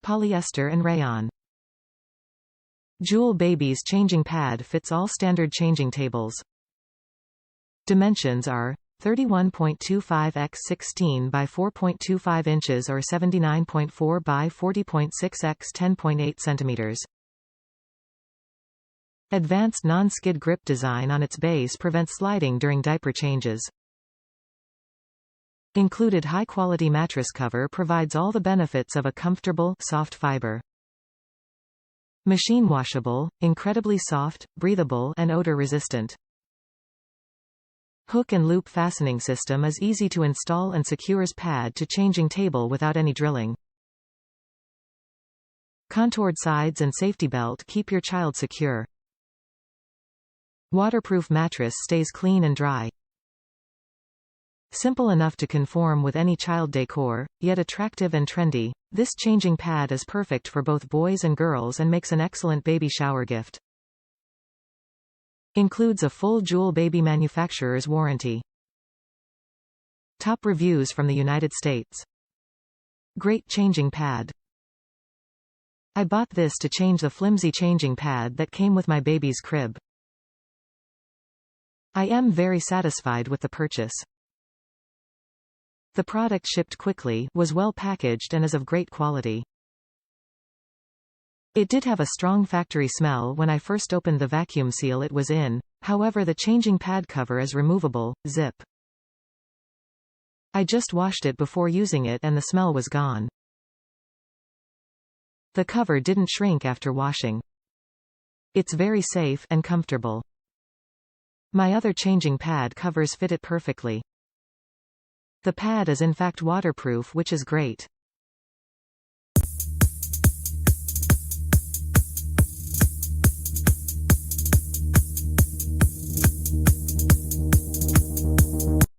Polyester and Rayon. Jool Baby's changing pad fits all standard changing tables. Dimensions are 31.25 x 16 by 4.25 inches or 79.4 by 40.6 x 10.8 centimeters. Advanced non-skid grip design on its base prevents sliding during diaper changes. Included high-quality mattress cover provides all the benefits of a comfortable, soft fiber. Machine washable, incredibly soft, breathable and odor-resistant. Hook and loop fastening system is easy to install and secures pad to changing table without any drilling. Contoured sides and safety belt keep your child secure. Waterproof mattress stays clean and dry. Simple enough to conform with any child decor, yet attractive and trendy, this changing pad is perfect for both boys and girls and makes an excellent baby shower gift. Includes a full Jool Baby manufacturer's warranty. Top reviews from the United States. Great changing pad. I bought this to change the flimsy changing pad that came with my baby's crib. I am very satisfied with the purchase. The product shipped quickly, was well packaged and is of great quality. It did have a strong factory smell when I first opened the vacuum seal it was in, however the changing pad cover is removable, zip. I just washed it before using it and the smell was gone. The cover didn't shrink after washing. It's very safe and comfortable. My other changing pad covers fit it perfectly. The pad is in fact waterproof, which is great.